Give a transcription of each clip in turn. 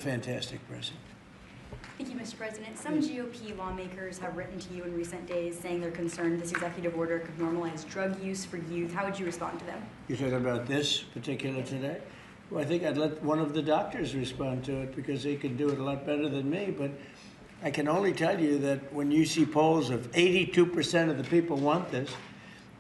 Fantastic person. Thank you, Mr. President. Some GOP lawmakers have written to you in recent days saying they're concerned this executive order could normalize drug use for youth. How would you respond to them? You're talking about this particular today? Well, I think I'd let one of the doctors respond to it because they could do it a lot better than me. But I can only tell you that when you see polls of 82% of the people want this,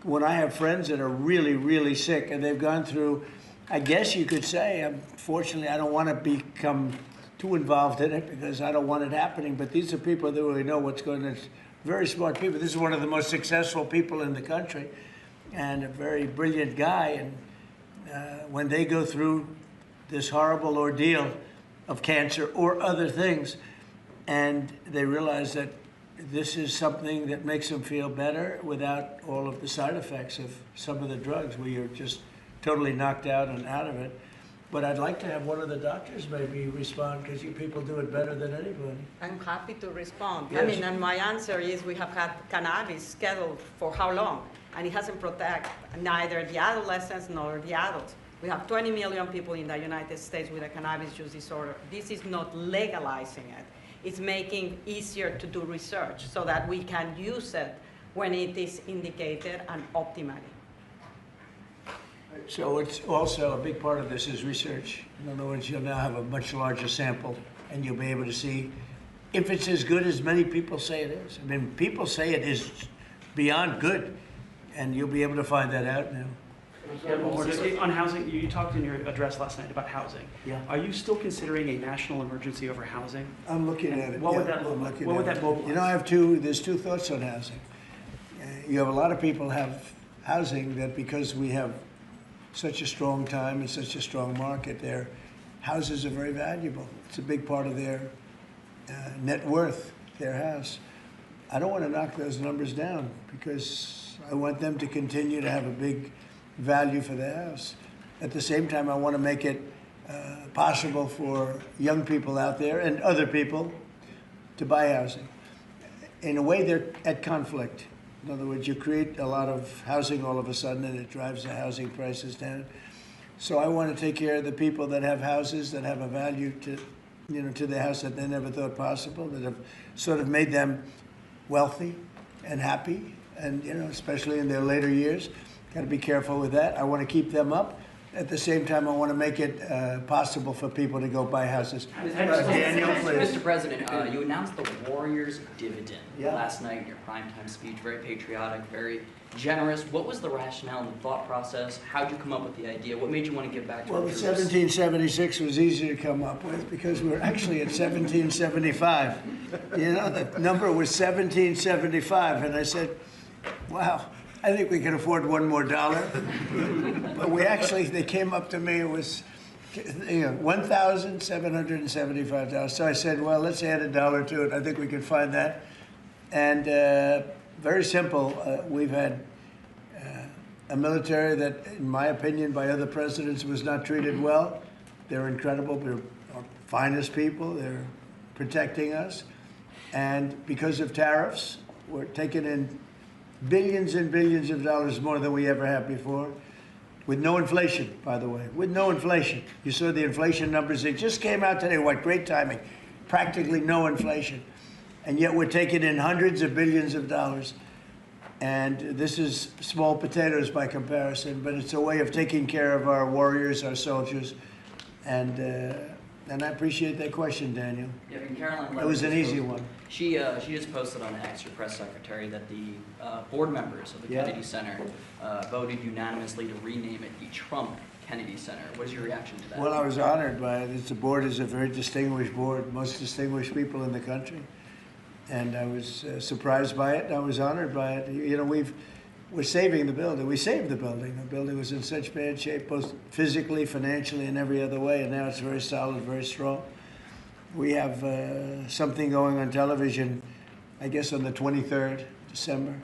when I have friends that are really, really sick and they've gone through, I guess you could say, unfortunately, I don't want to become too involved in it because I don't want it happening. But these are people that really know what's going on. Very smart people. This is one of the most successful people in the country and a very brilliant guy. And when they go through this horrible ordeal of cancer or other things, and they realize that this is something that makes them feel better without all of the side effects of some of the drugs where you're just totally knocked out and out of it. But I'd like to have one of the doctors maybe respond because you people do it better than anybody. I'm happy to respond. Yes. I mean, and my answer is we have had cannabis scheduled for how long? And it hasn't protected neither the adolescents nor the adults. We have 20 million people in the United States with a cannabis use disorder. This is not legalizing it. It's making easier to do research so that we can use it when it is indicated and optimally. So it's also a big part of this is research. In other words, you'll now have a much larger sample and you'll be able to see if it's as good as many people say it is. I mean, people say it is beyond good, and you'll be able to find that out now. Yeah, well, just on housing, you talked in your address last night about housing. Yeah. Are you still considering a national emergency over housing? I'm looking at it. What would yeah, that look I'm like? looking What would at that it. mobilize? You know, there's two thoughts on housing. You have a lot of people have housing that because we have such a strong time and such a strong market, their houses are very valuable. It's a big part of their net worth, their house. I don't want to knock those numbers down because I want them to continue to have a big value for the house. At the same time, I want to make it possible for young people out there and other people to buy housing. In a way, they're at conflict. In other words, you create a lot of housing all of a sudden, and it drives the housing prices down. So I want to take care of the people that have houses that have a value to, to the house that they never thought possible, that have sort of made them wealthy and happy, and especially in their later years. Got to be careful with that. I want to keep them up. At the same time, I want to make it possible for people to go buy houses. Daniel, please. Mr. President, you announced the Warriors dividend Yeah. last night in your primetime speech. Very patriotic, very generous. What was the rationale and the thought process? How did you come up with the idea? What made you want to give back to Well, our the troops? 1776 was easy to come up with because we're actually at 1775. The number was 1775, and I said, wow. I think we can afford one more dollar. But they came up to me, it was $1,775. So I said, well, let's add a dollar to it. I think we can find that. And very simple, we've had a military that, in my opinion, by other presidents was not treated well. They're incredible. They're our finest people. They're protecting us. And because of tariffs, we're taking in billions and billions of dollars more than we ever have before, with no inflation, by the way, with no inflation. You saw the inflation numbers, they just came out today. What great timing. Practically no inflation. And yet we're taking in hundreds of billions of dollars. And this is small potatoes by comparison, but it's a way of taking care of our warriors, our soldiers. And I appreciate that question, Daniel. Yeah, and Caroline It was an Levitt easy one. She just posted on X, your press secretary, that the board members of the Yeah. Kennedy Center voted unanimously to rename it the Trump Kennedy Center. What is your reaction to that? Well, I was honored by it. The board is a very distinguished board, most distinguished people in the country. And I was surprised by it, and I was honored by it. We're saving the building. We saved the building. The building was in such bad shape, both physically, financially, and every other way, and now it's very solid, very strong. We have something going on television, I guess on the 23rd December.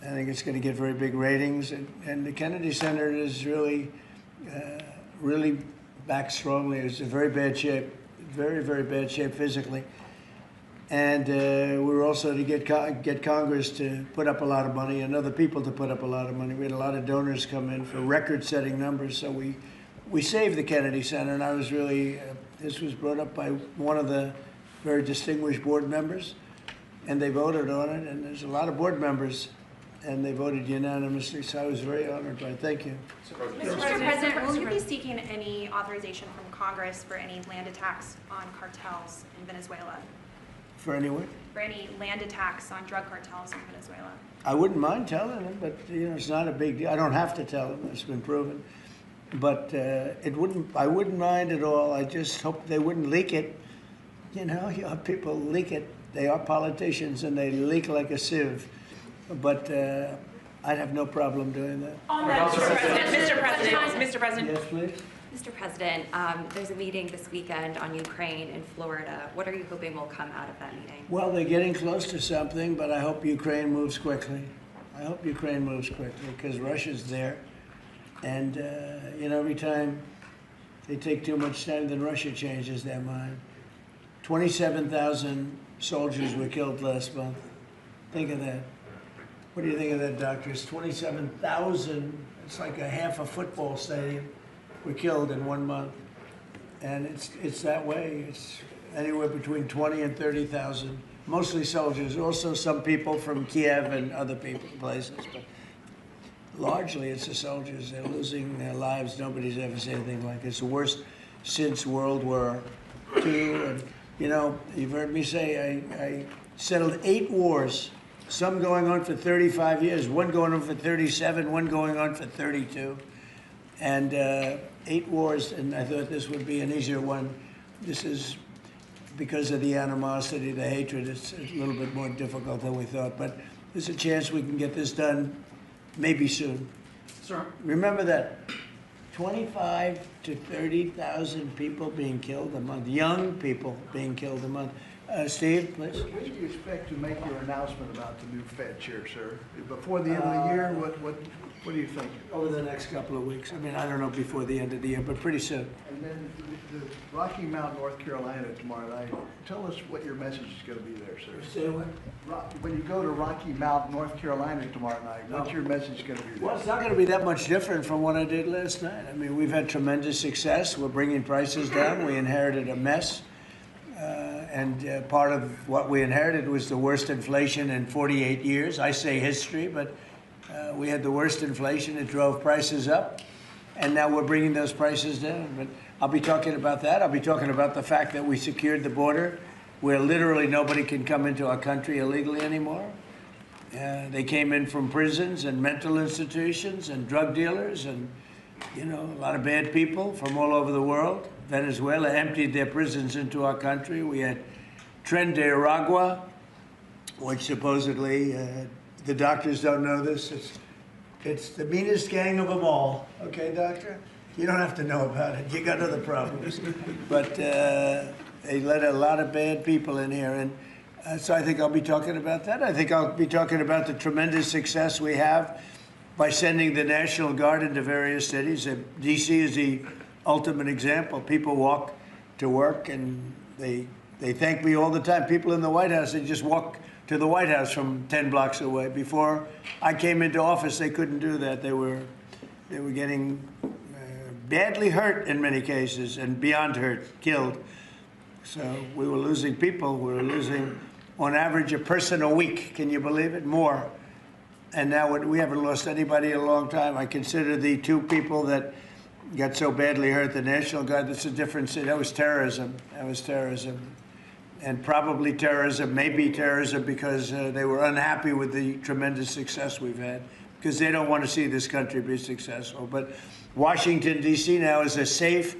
I think it's going to get very big ratings. And the Kennedy Center is really back strongly. It's in very bad shape, very, very bad shape physically. And we were also to get Congress to put up a lot of money and other people to put up a lot of money. We had a lot of donors come in for record-setting numbers. So we saved the Kennedy Center, and I was really This was brought up by one of the very distinguished board members, and they voted on it, and there's a lot of board members, and they voted unanimously, so I was very honored by it. Thank you. Mr. President, will you be seeking any authorization from Congress for any land attacks on cartels in Venezuela? For anyone? For any land attacks on drug cartels in Venezuela? I wouldn't mind telling them, but it's not a big deal. I don't have to tell them, it's been proven. But I wouldn't mind at all. I just hope they wouldn't leak it. You have people leak it. They are politicians and they leak like a sieve. But I'd have no problem doing that. On that, Mr. President. Yes, please. Mr. President, there's a meeting this weekend on Ukraine in Florida. What are you hoping will come out of that meeting? Well, they're getting close to something, but I hope Ukraine moves quickly. I hope Ukraine moves quickly because Russia's there. And, every time they take too much time, then Russia changes their mind. 27,000 soldiers were killed last month. Think of that. What do you think of that, doctors? 27,000, it's like a half a football stadium, were killed in 1 month. And it's that way. It's anywhere between 20 and 30,000, mostly soldiers, also some people from Kiev and other places. But largely, it's the soldiers. They're losing their lives. Nobody's ever seen anything like it. It's the worst since World War II. And, you've heard me say I settled 8 wars, some going on for 35 years, one going on for 37, one going on for 32. And 8 wars, and I thought this would be an easier one. This is because of the animosity, the hatred. It's a little bit more difficult than we thought. But there's a chance we can get this done maybe soon. Sir. Remember that 25 to 30,000 people being killed a month, young people being killed a month. Steve, please. When do you expect to make your announcement about the new Fed chair, sir? Before the end of the year, what do you think? Over the next couple of weeks. I don't know before the end of the year, but pretty soon. And then the Rocky Mount, North Carolina tomorrow night. Tell us what your message is going to be there, sir. Say what? When you go to Rocky Mount, North Carolina tomorrow night, what's your message going to be there? Well, it's not going to be that much different from what I did last night. We've had tremendous success. We're bringing prices down. We inherited a mess. And part of what we inherited was the worst inflation in 48 years. I say history, but we had the worst inflation. It drove prices up. And now we're bringing those prices down. But I'll be talking about that. I'll be talking about the fact that we secured the border where literally nobody can come into our country illegally anymore. They came in from prisons and mental institutions and drug dealers and, a lot of bad people from all over the world. Venezuela emptied their prisons into our country. We had Tren de Aragua, which supposedly, the doctors don't know this, it's the meanest gang of them all. Okay, doctor? You don't have to know about it. You got other problems. But they let a lot of bad people in here. And so I think I'll be talking about that. I think I'll be talking about the tremendous success we have by sending the National Guard into various cities. D.C. is the ultimate example. People walk to work and they thank me all the time. People in the White House, they just walk to the White House from 10 blocks away. Before I came into office, they couldn't do that. They were getting badly hurt in many cases and beyond hurt, killed. So we were losing people. We were losing, on average, a person a week. Can you believe it? More. And now we haven't lost anybody in a long time. I consider the 2 people that got so badly hurt, the National Guard, that's a different city. That was terrorism. That was terrorism. And probably terrorism, maybe terrorism, because they were unhappy with the tremendous success we've had, because they don't want to see this country be successful. But Washington, D.C. now is a safe,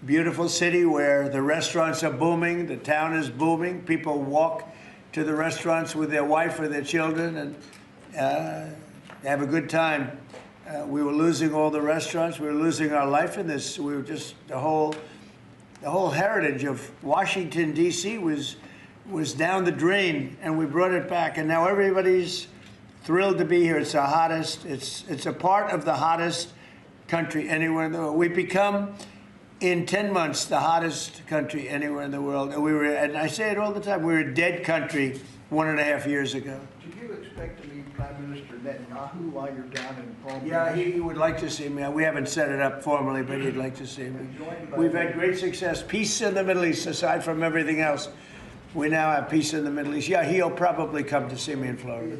beautiful city where the restaurants are booming, the town is booming. People walk to the restaurants with their wife or their children and have a good time. We were losing all the restaurants. We were losing our life in this. We were just the whole heritage of Washington, D.C. was down the drain, and we brought it back. And now everybody's thrilled to be here. It's the hottest. It's a part of the hottest country anywhere in the world. We've become, in 10 months, the hottest country anywhere in the world. And I say it all the time. We were a dead country 1.5 years ago. Do you expect to meet Prime Minister Netanyahu while you're down in Palm Beach? Yeah, he would like to see me. We haven't set it up formally, but he'd like to see me. We've had great success. Peace in the Middle East, aside from everything else. We now have peace in the Middle East. Yeah, he'll probably come to see me in Florida.